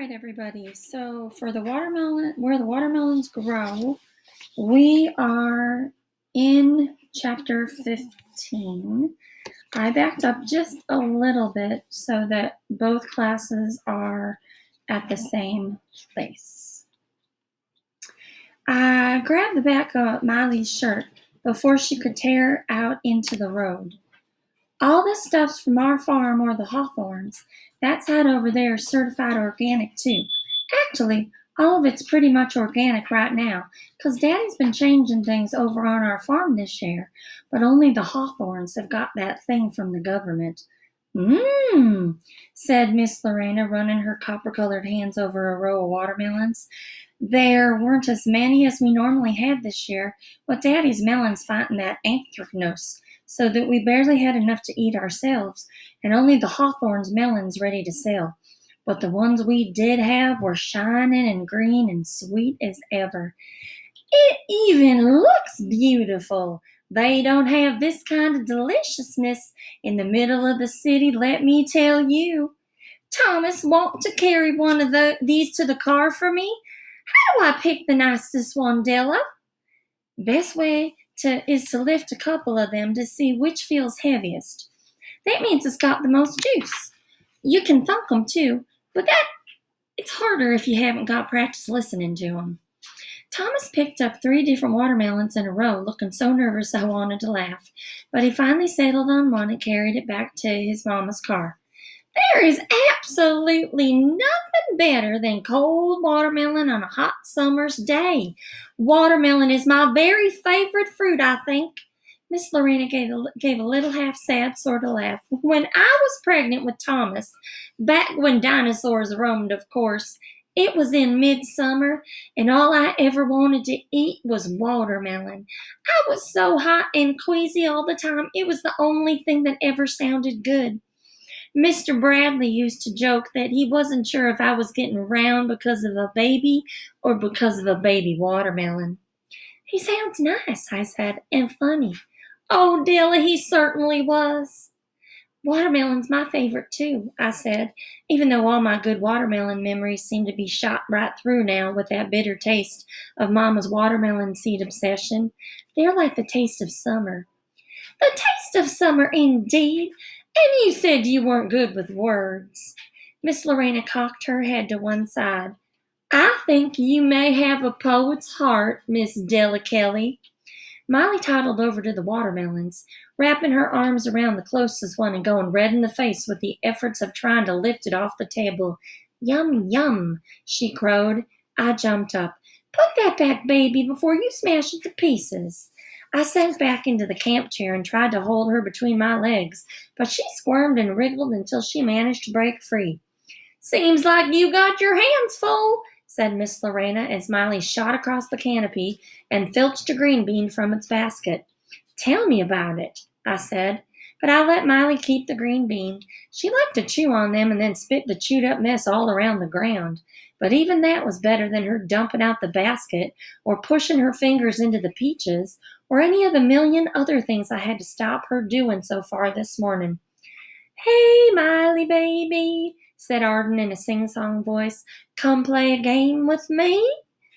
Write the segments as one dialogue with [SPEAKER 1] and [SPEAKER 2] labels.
[SPEAKER 1] right, everybody. So for the watermelon, where the watermelons grow, we are in chapter 15. I backed up just a little bit so that both classes are at the same place. I grabbed the back of Miley's shirt before she could tear out into the road. All this stuff's from our farm or the Hawthorns. That side over there is certified organic too. Actually, all of it's pretty much organic right now, 'cause Daddy's been changing things over on our farm this year, but only the Hawthorns have got that thing from the government. Mmm, said Miss Lorena, running her copper-colored hands over a row of watermelons. There weren't as many as we normally had this year, but Daddy's melons fighting that anthracnose, so that we barely had enough to eat ourselves, and only the Hawthorns melons ready to sell. But the ones we did have were shining and green and sweet as ever. It even looks beautiful. They don't have this kind of deliciousness in the middle of the city, let me tell you. Thomas, want to carry one of these to the car for me? How do I pick the nicest one, Della? Best way is to lift a couple of them to see which feels heaviest. That means it's got the most juice. You can thunk them too, but it's harder if you haven't got practice listening to them. Thomas picked up 3 different watermelons in a row, looking so nervous I wanted to laugh, but he finally settled on one and carried it back to his mama's car. There is absolutely nothing better than cold watermelon on a hot summer's day. Watermelon is my very favorite fruit, I think. Miss Lorena gave a little half-sad sort of laugh. When I was pregnant with Thomas, back when dinosaurs roamed, of course, it was in midsummer, and all I ever wanted to eat was watermelon. I was so hot and queasy all the time, it was the only thing that ever sounded good. Mr. Bradley used to joke that he wasn't sure if I was getting round because of a baby or because of a baby watermelon. He sounds nice, I said, and funny. Oh, Della, he certainly was. Watermelon's my favorite too, I said, even though all my good watermelon memories seem to be shot right through now with that bitter taste of Mama's watermelon seed obsession. They're like the taste of summer. The taste of summer, indeed. And you said you weren't good with words. Miss Lorena cocked her head to one side. I think you may have a poet's heart, Miss Della Kelly. Molly toddled over to the watermelons, wrapping her arms around the closest one and going red in the face with the efforts of trying to lift it off the table. Yum, yum, she crowed. I jumped up. Put that back, baby, before you smash it to pieces. I sank back into the camp chair and tried to hold her between my legs, but she squirmed and wriggled until she managed to break free. Seems like you got your hands full, said Miss Lorena as Miley shot across the canopy and filched a green bean from its basket. Tell me about it, I said, but I let Miley keep the green bean. She liked to chew on them and then spit the chewed-up mess all around the ground. But even that was better than her dumping out the basket or pushing her fingers into the peaches or any of the million other things I had to stop her doing so far this morning. Hey, Miley, baby, said Arden in a sing-song voice. Come play a game with me?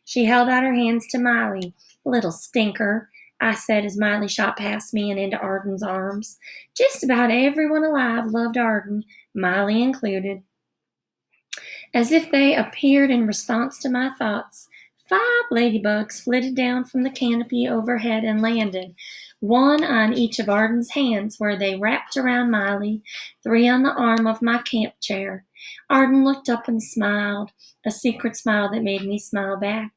[SPEAKER 1] She held out her hands to Miley. Little stinker, I said as Miley shot past me and into Arden's arms. Just about everyone alive loved Arden, Miley included. As if they appeared in response to my thoughts, 5 ladybugs flitted down from the canopy overhead and landed, one on each of Arden's hands where they wrapped around Miley, 3 on the arm of my camp chair. Arden looked up and smiled, a secret smile that made me smile back.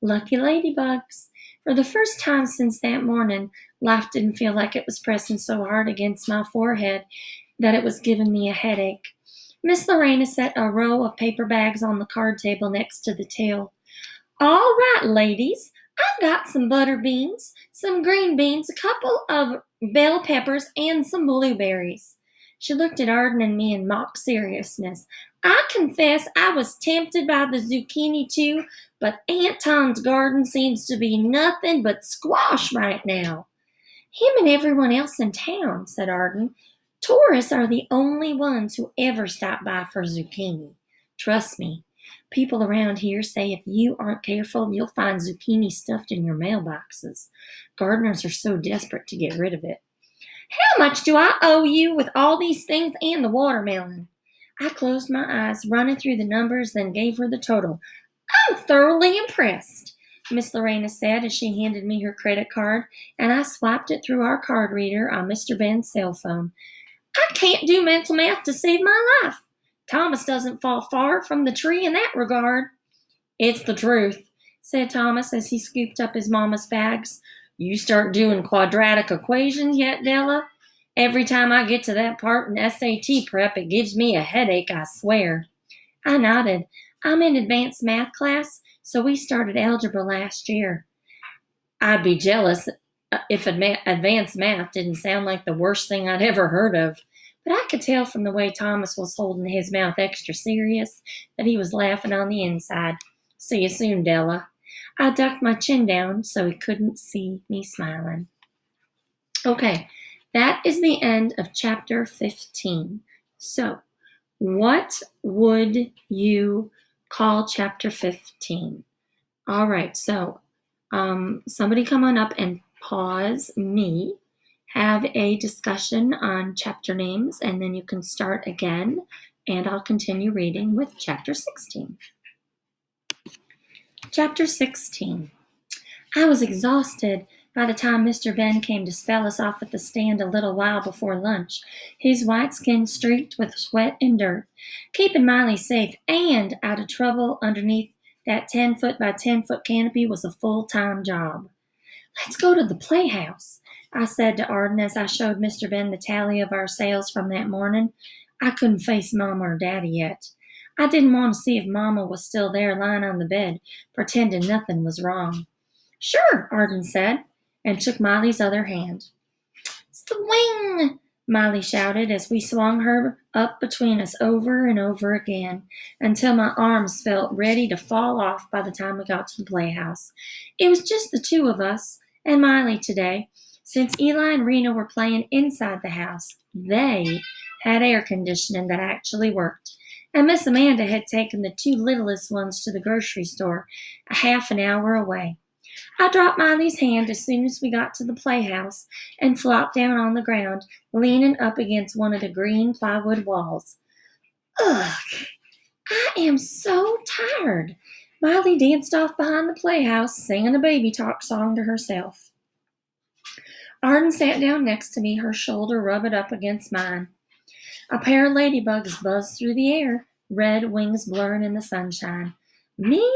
[SPEAKER 1] Lucky ladybugs. For the first time since that morning, life didn't feel like it was pressing so hard against my forehead that it was giving me a headache. Miss Lorena set a row of paper bags on the card table next to the till. All right, ladies, I've got some butter beans, some green beans, a couple of bell peppers, and some blueberries. She looked at Arden and me in mock seriousness. I confess I was tempted by the zucchini too, but Aunt Tom's garden seems to be nothing but squash right now. Him and everyone else in town, said Arden. Tourists are the only ones who ever stop by for zucchini. Trust me, People around here say if you aren't careful, you'll find zucchini stuffed in your mailboxes. Gardeners are so desperate to get rid of it. How much do I owe you with all these things and the watermelon? I closed my eyes, running through the numbers, then gave her the total. I'm thoroughly impressed, Miss Lorena said as she handed me her credit card, and I swiped it through our card reader on Mr. Ben's cell phone. I can't do mental math to save my life. Thomas doesn't fall far from the tree in that regard. It's the truth, said Thomas as he scooped up his mama's bags. You start doing quadratic equations yet, Della? Every time I get to that part in SAT prep, it gives me a headache, I swear. I nodded. I'm in advanced math class, so we started algebra last year. I'd be jealous if advanced math didn't sound like the worst thing I'd ever heard of. But I could tell from the way Thomas was holding his mouth extra serious that he was laughing on the inside. See you soon, Della. I ducked my chin down so he couldn't see me smiling. Okay, that is the end of chapter 15. So, what would you call chapter 15? All right, so somebody come on up and pause me, have a discussion on chapter names, and then you can start again, and I'll continue reading with chapter 16. Chapter 16. I was exhausted by the time Mr. Ben came to spell us off at the stand a little while before lunch, his white skin streaked with sweat and dirt. Keeping Miley safe and out of trouble underneath that 10-foot by 10-foot canopy was a full-time job. Let's go to the playhouse, I said to Arden as I showed Mr. Ben the tally of our sales from that morning. I couldn't face Mama or Daddy yet. I didn't want to see if Mama was still there lying on the bed, pretending nothing was wrong. Sure, Arden said, and took Miley's other hand. Swing! Miley shouted as we swung her up between us over and over again until my arms felt ready to fall off by the time we got to the playhouse. It was just the two of us and Miley today, since Eli and Rena were playing inside the house. They had air conditioning that actually worked, and Miss Amanda had taken the two littlest ones to the grocery store a half an hour away. I dropped Miley's hand as soon as we got to the playhouse and flopped down on the ground, leaning up against one of the green plywood walls. Ugh, I am so tired. Miley danced off behind the playhouse, singing a baby talk song to herself. Arden sat down next to me, her shoulder rubbing up against mine. A pair of ladybugs buzzed through the air, red wings blurring in the sunshine. Me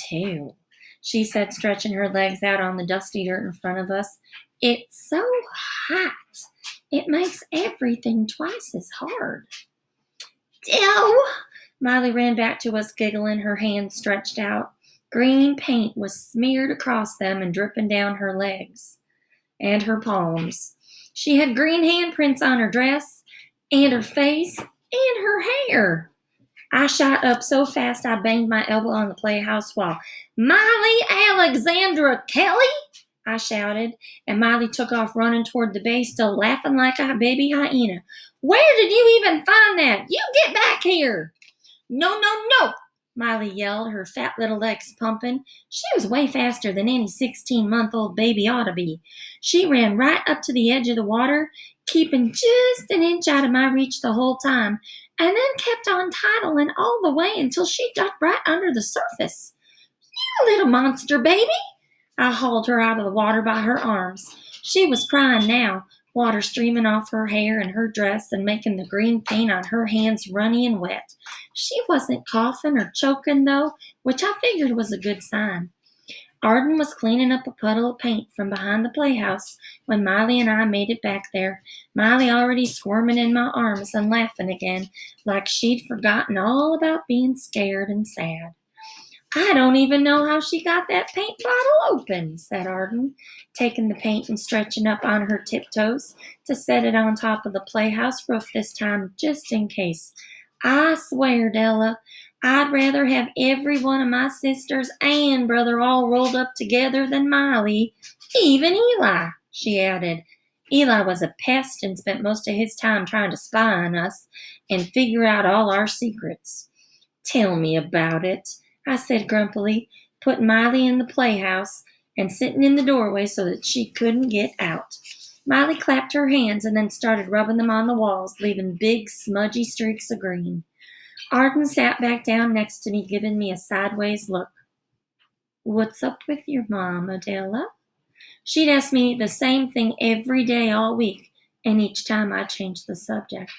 [SPEAKER 1] too, she said, stretching her legs out on the dusty dirt in front of us. It's so hot. It makes everything twice as hard. Ew! Miley ran back to us, giggling, her hands stretched out. Green paint was smeared across them and dripping down her legs and her palms. She had green handprints on her dress and her face and her hair. I shot up so fast I banged my elbow on the playhouse wall. Miley Alexandra Kelly, I shouted, and Miley took off running toward the bay, still laughing like a baby hyena. Where did you even find that? You get back here. No, no, no, Miley yelled, her fat little legs pumping. She was way faster than any 16-month-old baby ought to be. She ran right up to the edge of the water, keeping just an inch out of my reach the whole time, and then kept on tidling all the way until she ducked right under the surface. You little monster baby! I hauled her out of the water by her arms. She was crying now, water streaming off her hair and her dress and making the green paint on her hands runny and wet. She wasn't coughing or choking, though, which I figured was a good sign. Arden was cleaning up a puddle of paint from behind the playhouse when Miley and I made it back there, Miley already squirming in my arms and laughing again, like she'd forgotten all about being scared and sad. I don't even know how she got that paint bottle open, said Arden, taking the paint and stretching up on her tiptoes to set it on top of the playhouse roof this time, just in case. I swear, Della, I'd rather have every one of my sisters and brother all rolled up together than Miley, even Eli, she added. Eli was a pest and spent most of his time trying to spy on us and figure out all our secrets. Tell me about it, I said grumpily, putting Miley in the playhouse and sitting in the doorway so that she couldn't get out. Miley clapped her hands and then started rubbing them on the walls, leaving big, smudgy streaks of green. Arden sat back down next to me, giving me a sideways look. What's up with your mom, Adela? She'd ask me the same thing every day all week, and each time I changed the subject.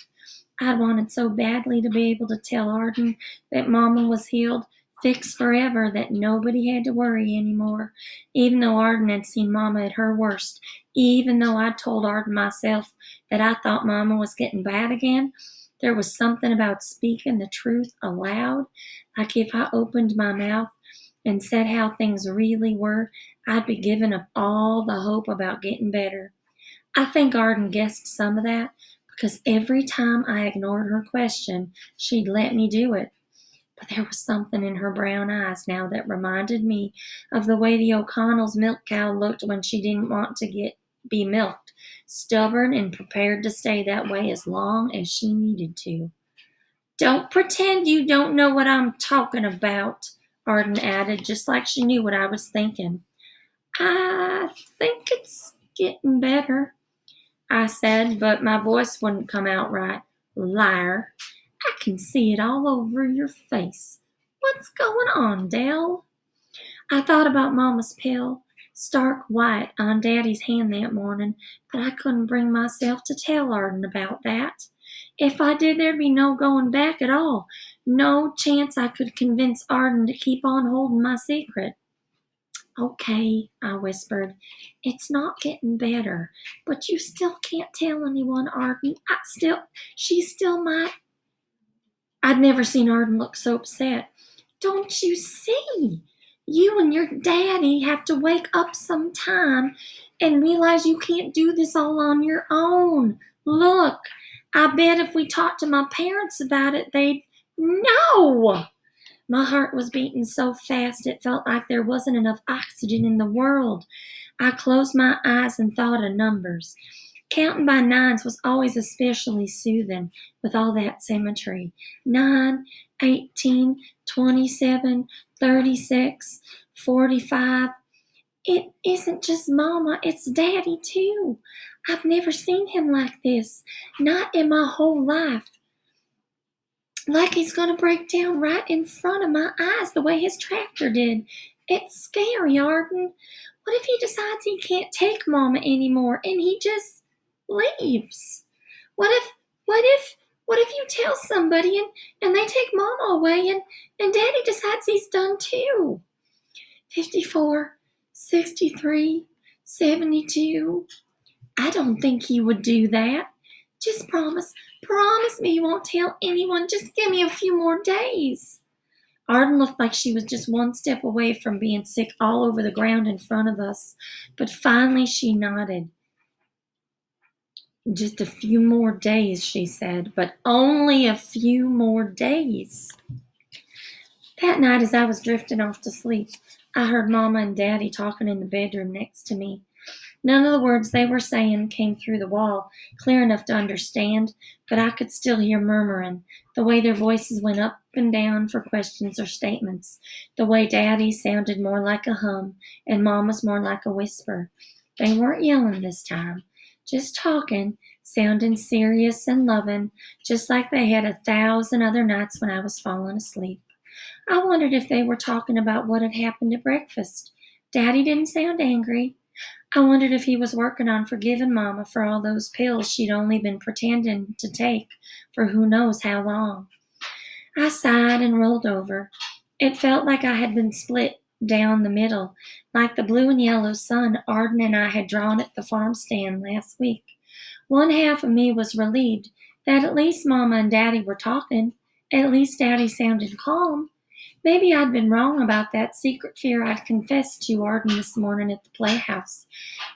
[SPEAKER 1] I wanted so badly to be able to tell Arden that Mama was healed, fixed forever, that nobody had to worry anymore, even though Arden had seen Mama at her worst, even though I told Arden myself that I thought Mama was getting bad again. There was something about speaking the truth aloud, like if I opened my mouth and said how things really were, I'd be giving up all the hope about getting better. I think Arden guessed some of that, because every time I ignored her question, she'd let me do it. But there was something in her brown eyes now that reminded me of the way the O'Connells' milk cow looked when she didn't want to be milked, stubborn and prepared to stay that way as long as she needed to. Don't pretend you don't know what I'm talking about, Arden added, just like she knew what I was thinking. I think it's getting better, I said, but my voice wouldn't come out right. Liar. I can see it all over your face. What's going on, Dell? I thought about Mama's pill, stark white, on Daddy's hand that morning, but I couldn't bring myself to tell Arden about that. If I did, there'd be no going back at all. No chance I could convince Arden to keep on holding my secret. Okay, I whispered. It's not getting better, but you still can't tell anyone, Arden. She still might. I'd never seen Arden look so upset. Don't you see? You and your daddy have to wake up sometime and realize you can't do this all on your own. Look, I bet if we talked to my parents about it, they'd. No! My heart was beating so fast it felt like there wasn't enough oxygen in the world. I closed my eyes and thought of numbers. Counting by nines was always especially soothing with all that symmetry. 9, 18, 27, 36, 45. It isn't just Mama, it's Daddy too. I've never seen him like this, not in my whole life. Like he's going to break down right in front of my eyes the way his tractor did. It's scary, Arden. What if he decides he can't take Mama anymore and he just leaves? What if you tell somebody and they take Mama away and Daddy decides he's done too? 54, 63, 72. I don't think he would do that. Just promise me you won't tell anyone. Just give me a few more days. Arden looked like she was just one step away from being sick all over the ground in front of us, but finally she nodded. Just a few more days, she said, but only a few more days. That night, as I was drifting off to sleep, I heard Mama and Daddy talking in the bedroom next to me. None of the words they were saying came through the wall, clear enough to understand, but I could still hear murmuring, the way their voices went up and down for questions or statements, the way Daddy's sounded more like a hum and Mama's more like a whisper. They weren't yelling this time, just talking, sounding serious and loving, just like they had 1,000 other nights when I was falling asleep. I wondered if they were talking about what had happened at breakfast. Daddy didn't sound angry. I wondered if he was working on forgiving Mama for all those pills she'd only been pretending to take for who knows how long. I sighed and rolled over. It felt like I had been split down the middle, like the blue and yellow sun Arden and I had drawn at the farm stand last week. One half of me was relieved that at least Mama and Daddy were talking. At least Daddy sounded calm. Maybe I'd been wrong about that secret fear I'd confessed to Arden this morning at the playhouse,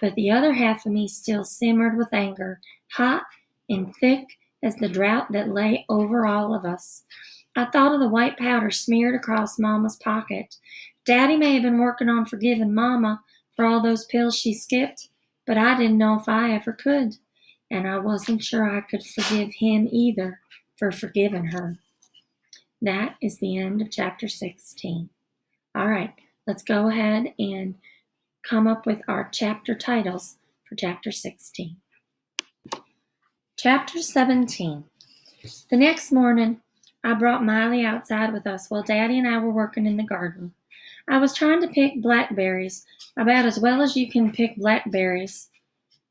[SPEAKER 1] but the other half of me still simmered with anger, hot and thick as the drought that lay over all of us. I thought of the white powder smeared across Mama's pocket. Daddy may have been working on forgiving Mama for all those pills she skipped, but I didn't know if I ever could, and I wasn't sure I could forgive him either for forgiving her. That is the end of chapter 16. All right, let's go ahead and come up with our chapter titles for chapter 16. Chapter 17. The next morning, I brought Miley outside with us while Daddy and I were working in the garden. I was trying to pick blackberries, about as well as you can pick blackberries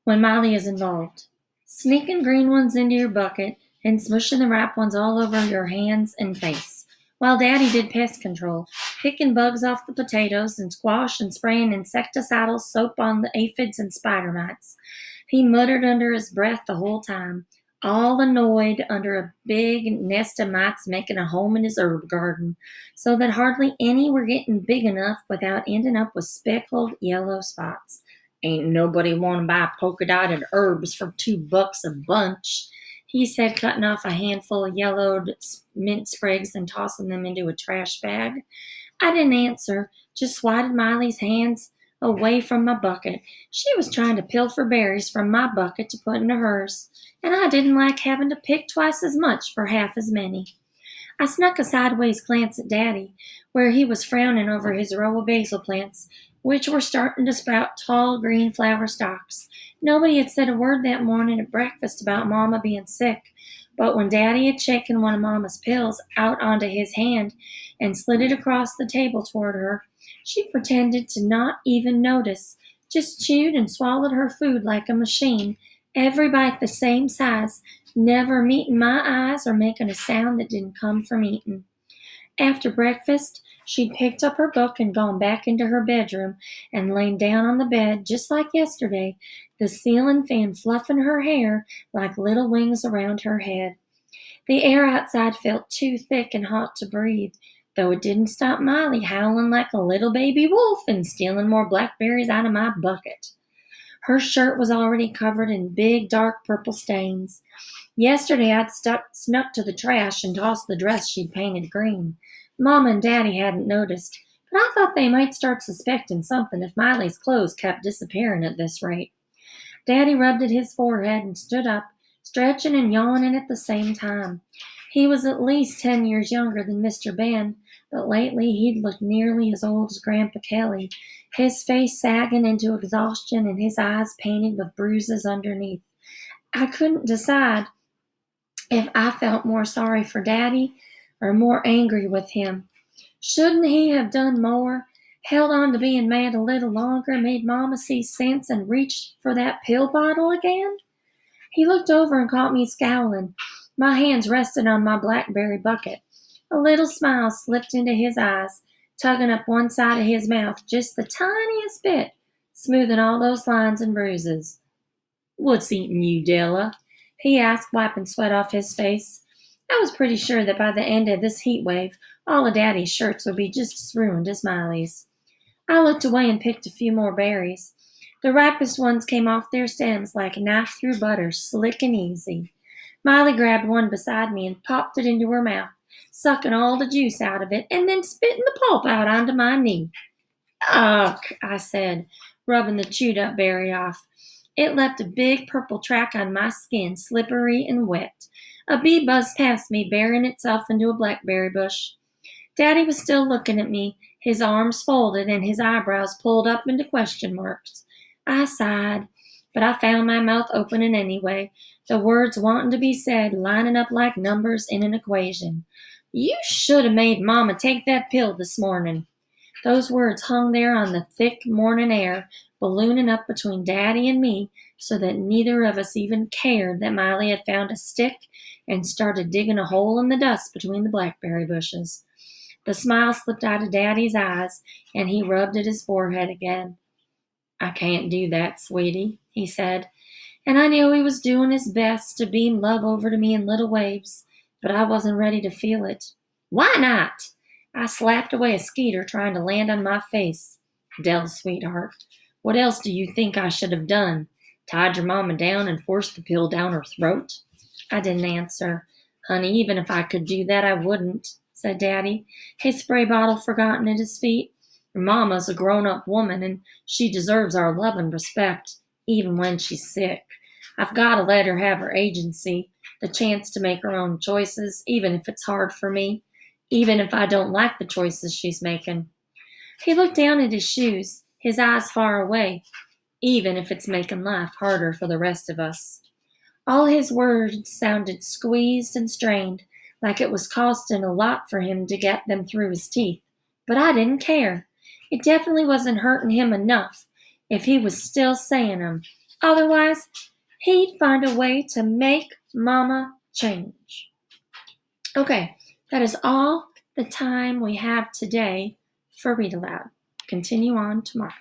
[SPEAKER 1] when Miley is involved. Sneaking green ones into your bucket and smushing the ripe ones all over your hands and face, while Daddy did pest control, picking bugs off the potatoes and squash and spraying insecticidal soap on the aphids and spider mites. He muttered under his breath the whole time, all annoyed under a big nest of mites making a home in his herb garden, so that hardly any were getting big enough without ending up with speckled yellow spots. Ain't nobody want to buy polka-dotted herbs for $2 a bunch, he said, cutting off a handful of yellowed mint sprigs and tossing them into a trash bag. I didn't answer, just swatted Miley's hands away from my bucket. She was trying to pilfer berries from my bucket to put into hers, and I didn't like having to pick twice as much for half as many. I snuck a sideways glance at Daddy, where he was frowning over his row of basil plants, which were starting to sprout tall green flower stalks. Nobody had said a word that morning at breakfast about Mama being sick, but when Daddy had shaken one of Mama's pills out onto his hand and slid it across the table toward her, she pretended to not even notice, just chewed and swallowed her food like a machine, every bite the same size, never meeting my eyes or making a sound that didn't come from eating. After breakfast, she'd picked up her book and gone back into her bedroom and lain down on the bed just like yesterday, the ceiling fan fluffing her hair like little wings around her head. The air outside felt too thick and hot to breathe, though it didn't stop Miley howling like a little baby wolf and stealing more blackberries out of my bucket. Her shirt was already covered in big, dark purple stains. Yesterday I'd snuck to the trash and tossed the dress she'd painted green. Mama and Daddy hadn't noticed, but I thought they might start suspecting something if Miley's clothes kept disappearing at this rate. Daddy rubbed at his forehead and stood up, stretching and yawning at the same time. He was at least 10 years younger than Mr. Ben, but lately he'd looked nearly as old as Grandpa Kelly, his face sagging into exhaustion and his eyes painted with bruises underneath. I couldn't decide if I felt more sorry for Daddy or more angry with him. Shouldn't he have done more? Held on to being mad a little longer, made Mama see sense and reached for that pill bottle again? He looked over and caught me scowling. My hands rested on my blackberry bucket. A little smile slipped into his eyes, tugging up one side of his mouth just the tiniest bit, smoothing all those lines and bruises. "What's eating you, Della?" he asked, wiping sweat off his face. I was pretty sure that by the end of this heat wave, all of Daddy's shirts would be just as ruined as Miley's. I looked away and picked a few more berries. The ripest ones came off their stems like a knife through butter, slick and easy. Miley grabbed one beside me and popped it into her mouth, sucking all the juice out of it and then spitting the pulp out onto my knee. "Ugh," I said, rubbing the chewed up berry off. It left a big purple track on my skin, slippery and wet. A bee buzzed past me, burying itself into a blackberry bush. Daddy was still looking at me, his arms folded and his eyebrows pulled up into question marks. I sighed, but I found my mouth opening anyway, the words wanting to be said, lining up like numbers in an equation. "You should have made Mama take that pill this morning." Those words hung there on the thick morning air, ballooning up between Daddy and me so that neither of us even cared that Miley had found a stick and started digging a hole in the dust between the blackberry bushes. The smile slipped out of Daddy's eyes, and he rubbed at his forehead again. "I can't do that, sweetie," he said, and I knew he was doing his best to beam love over to me in little waves, but I wasn't ready to feel it. "Why not?" I slapped away a skeeter trying to land on my face. "Della, sweetheart, what else do you think I should have done? Tied your mama down and forced the pill down her throat?" I didn't answer. "Honey, even if I could do that, I wouldn't," said Daddy, his spray bottle forgotten at his feet. "Your mama's a grown-up woman, and she deserves our love and respect, even when she's sick. I've got to let her have her agency, the chance to make her own choices, even if it's hard for me. even if I don't like the choices she's making. He looked down at his shoes, his eyes far away, even if it's making life harder for the rest of us. All his words sounded squeezed and strained, like it was costing a lot for him to get them through his teeth. But I didn't care. It definitely wasn't hurting him enough if he was still saying them. Otherwise, he'd find a way to make Mama change. Okay, that is all the time we have today for Read Aloud. Continue on tomorrow.